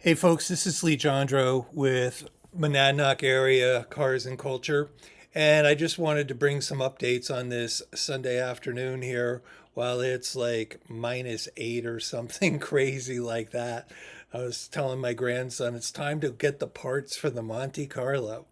Hey folks, this is Lee Jandro with Monadnock Area Cars and Culture. And I just wanted to bring some updates on this Sunday afternoon here while it's like -8 or something crazy like that. I was telling my grandson it's time to get the parts for the Monte Carlo.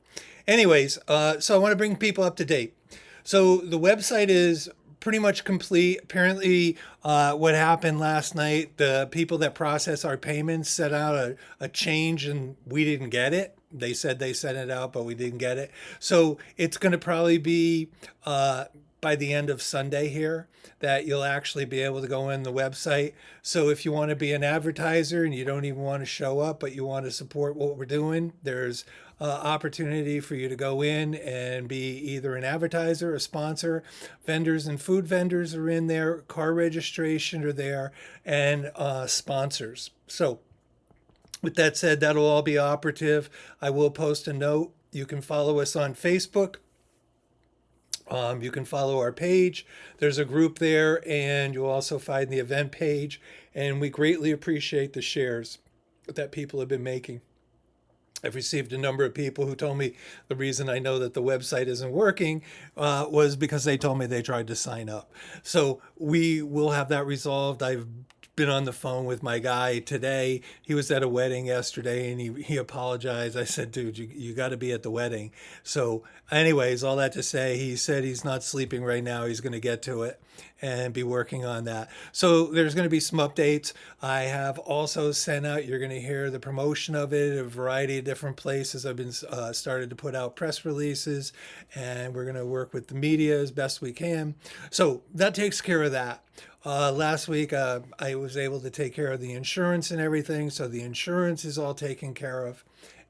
Anyways, so I want to bring people up to date. So the website is pretty much complete. Apparently, what happened last night, the people that process our payments set out a change and we didn't get it. They said they sent it out, but we didn't get it. So it's going to probably be by the end of Sunday here that you'll actually be able to go in the website. So if you want to be an advertiser and you don't even want to show up, but you want to support what we're doing, there's opportunity for you to go in and be either an advertiser, a sponsor. Vendors and food vendors are in there, car registration are there, and sponsors. So with that said, that'll all be operative. I will post a note. You can follow us on Facebook. You can follow our page. There's a group there, and you'll also find the event page. And we greatly appreciate the shares that people have been making. I've received a number of people who told me the reason I know that the website isn't working was because they told me they tried to sign up. So we will have that resolved. I've been on the phone with my guy today. He was at a wedding yesterday and he apologized. I said, dude, you got to be at the wedding. So, anyways, all that to say, he said he's not sleeping right now. He's going to get to it and be working on that. So there's going to be some updates. I have also sent out, you're going to hear the promotion of it at a variety of different places. I've been started to put out press releases and we're going to work with the media as best we can. So that takes care of that. Last week, I was able to take care of the insurance and everything. So the insurance is all taken care of.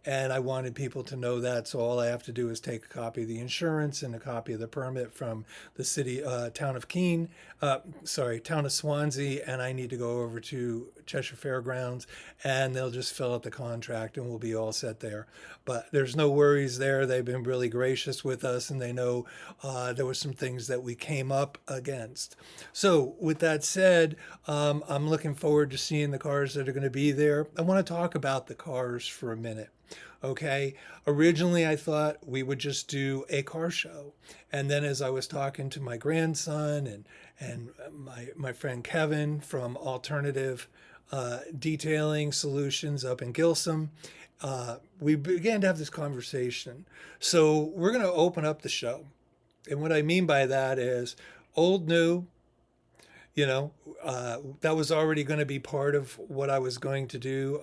And I wanted people to know that. So all I have to do is take a copy of the insurance and a copy of the permit from the city, town of town of Swansea. And I need to go over to Cheshire Fairgrounds and they'll just fill out the contract and we'll be all set there. But there's no worries there. They've been really gracious with us and they know there were some things that we came up against. So with that said, I'm looking forward to seeing the cars that are going to be there. I want to talk about the cars for a minute. Okay. Originally, I thought we would just do a car show. And then as I was talking to my grandson and my friend Kevin from Alternative Detailing Solutions up in Gilsum, we began to have this conversation. So we're going to open up the show. And what I mean by that is old, new, that was already going to be part of what I was going to do.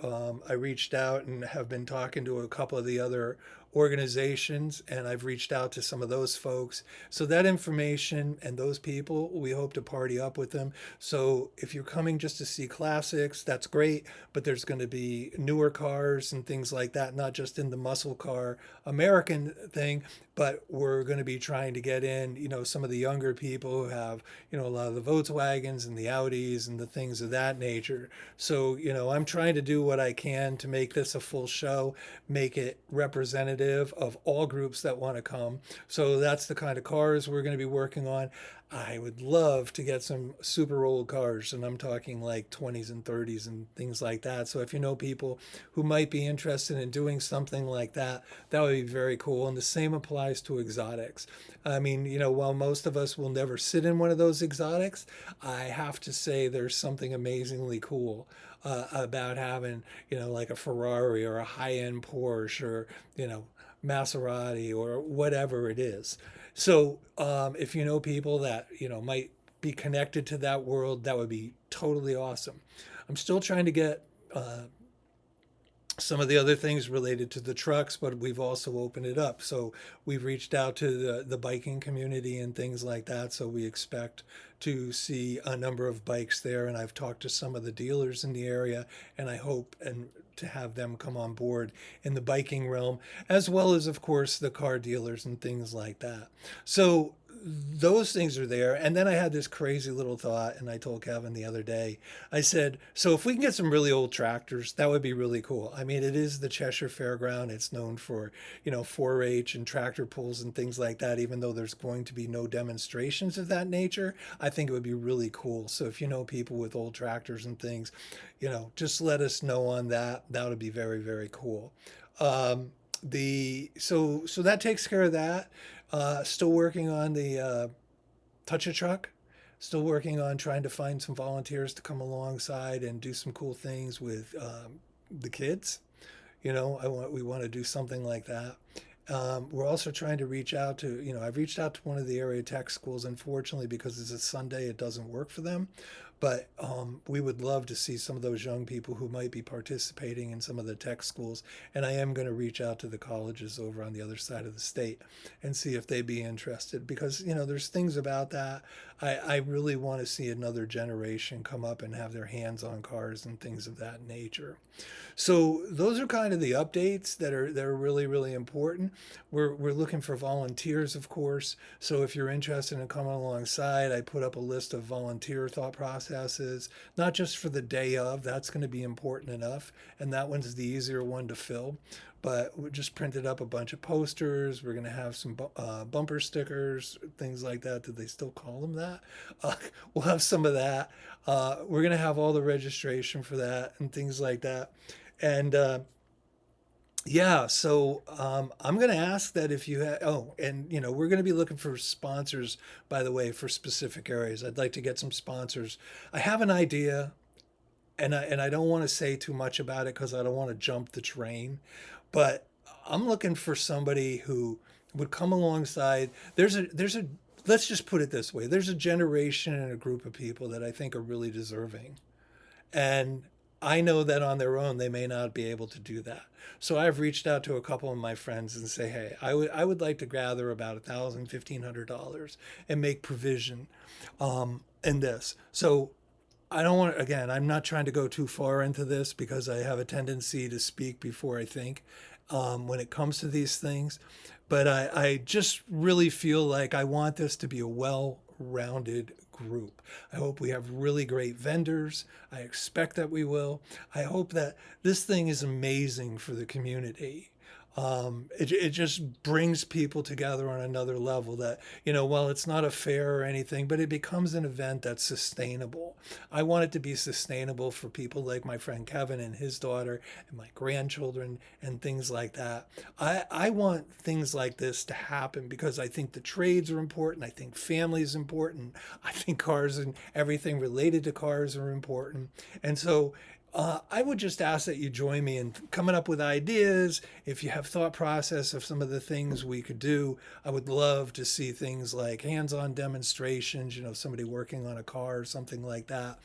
I reached out and have been talking to a couple of the other organizations, and I've reached out to some of those folks. So that information and those people, we hope to party up with them. So if you're coming just to see classics, that's great, but there's going to be newer cars and things like that, not just in the muscle car American thing, but we're going to be trying to get in, some of the younger people who have, a lot of the Volkswagens and the Audis and the things of that nature. So, I'm trying to do what I can to make this a full show, make it representative of all groups that want to come. So that's the kind of cars we're going to be working on. I would love to get some super old cars, and I'm talking like 20s and 30s and things like that. So if you know people who might be interested in doing something like that, that would be very cool. And the same applies to exotics. I mean, while most of us will never sit in one of those exotics, I have to say there's something amazingly cool about having, like a Ferrari or a high-end Porsche or, Maserati or whatever it is. So if you know people that might be connected to that world, that would be totally awesome. I'm still trying to get some of the other things related to the trucks, but we've also opened it up. So we've reached out to the biking community and things like that. So we expect to see a number of bikes there. And I've talked to some of the dealers in the area, and I hope and to have them come on board in the biking realm, as well as, of course, the car dealers and things like that. So those things are there. And then I had this crazy little thought, and I told Kevin the other day, I said, so if we can get some really old tractors, that would be really cool. I mean, it is the Cheshire Fairground. It's known for, 4-H and tractor pulls and things like that, even though there's going to be no demonstrations of that nature. I think it would be really cool. So if you know people with old tractors and things, just let us know on that. That would be very, very cool. So that takes care of that. Still working on the touch a truck. Still working on trying to find some volunteers to come alongside and do some cool things with the kids. We want to do something like that. We're also trying to reach out to, I've reached out to one of the area tech schools. Unfortunately, because it's a Sunday, it doesn't work for them. But we would love to see some of those young people who might be participating in some of the tech schools. And I am going to reach out to the colleges over on the other side of the state and see if they'd be interested. Because, there's things about that. I really want to see another generation come up and have their hands on cars and things of that nature. So those are kind of the updates that are really, really important. We're looking for volunteers, of course. So if you're interested in coming alongside, I put up a list of volunteer thought processes, not just for the day of, that's going to be important enough. And that one's the easier one to fill. But we just printed up a bunch of posters. We're going to have some bumper stickers, things like that. Do they still call them that? We'll have some of that. We're going to have all the registration for that and things like that. And yeah, so I'm going to ask that if you have, we're going to be looking for sponsors, by the way, for specific areas. I'd like to get some sponsors. I have an idea, and I don't want to say too much about it because I don't want to jump the train, but I'm looking for somebody who would come alongside. Let's just put it this way. There's a generation and a group of people that I think are really deserving. And I know that on their own, they may not be able to do that. So I've reached out to a couple of my friends and say, hey, I would like to gather about $1,000, $1,500 and make provision in this. So I don't want, again, I'm not trying to go too far into this because I have a tendency to speak before I think when it comes to these things. But I just really feel like I want this to be a well-rounded group. I hope we have really great vendors. I expect that we will. I hope that this thing is amazing for the community. It just brings people together on another level that, while it's not a fair or anything, but it becomes an event that's sustainable. I want it to be sustainable for people like my friend Kevin and his daughter and my grandchildren and things like that. I want things like this to happen because I think the trades are important. I think family is important. I think cars and everything related to cars are important. And so I would just ask that you join me in coming up with ideas. If you have thought process of some of the things we could do, I would love to see things like hands-on demonstrations, somebody working on a car or something like that.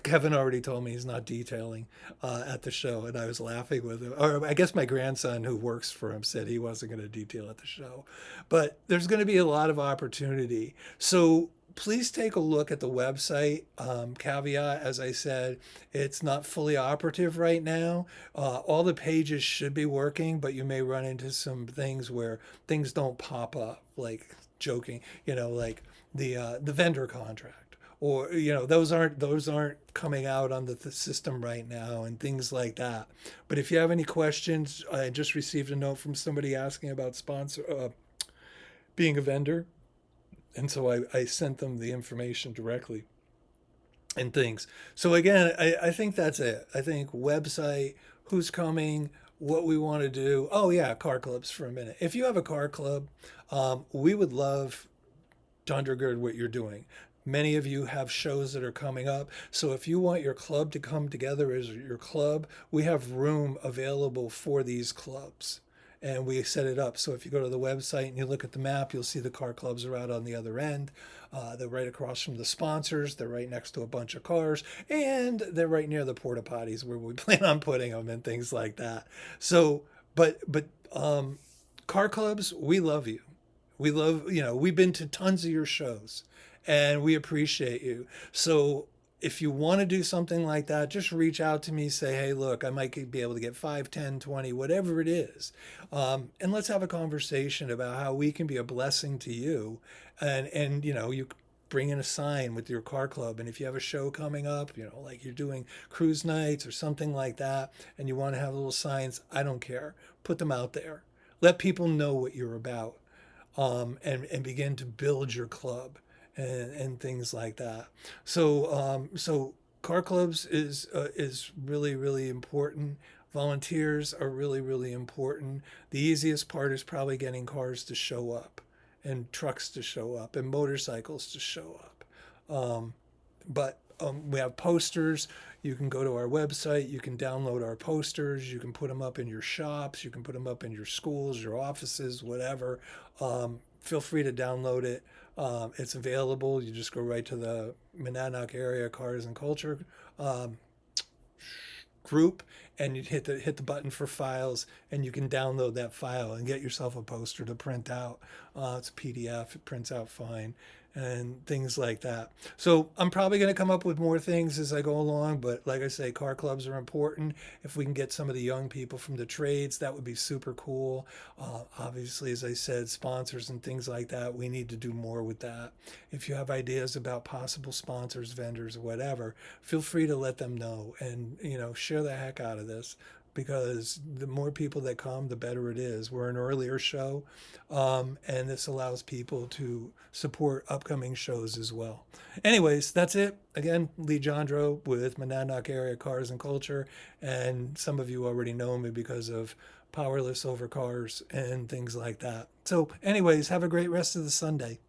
Kevin already told me he's not detailing at the show, and I was laughing with him. Or I guess my grandson, who works for him, said he wasn't going to detail at the show. But there's going to be a lot of opportunity. So please take a look at the website. Caveat, as I said, it's not fully operative right now. All the pages should be working, but you may run into some things where things don't pop up, like joking, like the vendor contract, or those aren't coming out on the system right now, and things like that. But if you have any questions, I just received a note from somebody asking about being a vendor. And so I sent them the information directly and things. So again, I think that's it. I think website, who's coming, what we want to do. Oh yeah, car clubs for a minute. If you have a car club, we would love to undergird what you're doing. Many of you have shows that are coming up. So if you want your club to come together as your club, we have room available for these clubs. And we set it up. So if you go to the website and you look at the map, you'll see the car clubs are out on the other end. They're right across from the sponsors. They're right next to a bunch of cars. And they're right near the porta potties where we plan on putting them and things like that. So, but car clubs, we love you. We love, we've been to tons of your shows and we appreciate you. So if you want to do something like that, just reach out to me. Say, hey, look, I might be able to get 5, 10, 20, whatever it is. And let's have a conversation about how we can be a blessing to you. And you bring in a sign with your car club. And if you have a show coming up, like you're doing cruise nights or something like that, and you want to have little signs, I don't care. Put them out there. Let people know what you're about, and begin to build your club and things like that. So car clubs is really really important. Volunteers are really really important. The easiest part is probably getting cars to show up, and trucks to show up, and motorcycles to show up. But we have posters. You can go to our website. You can download our posters. You can put them up in your shops. You can put them up in your schools, your offices, whatever. Feel free to download it. It's available. You just go right to the Monadnock Area Cars and Culture um, group, and you hit the button for files, and you can download that file and get yourself a poster to print out. It's a PDF. It prints out fine, and things like that. So I'm probably going to come up with more things as I go along, but like I say, car clubs are important. If we can get some of the young people from the trades, that would be super cool. Obviously, as I said, sponsors and things like that, we need to do more with that. If you have ideas about possible sponsors, vendors, or whatever, feel free to let them know, and share the heck out of this, because the more people that come, the better it is. We're an earlier show, and this allows people to support upcoming shows as well. Anyways, that's it. Again, Lee Jandro with Monadnock Area Cars and Culture, and some of you already know me because of Powerless Over Cars and things like that. So anyways, have a great rest of the Sunday.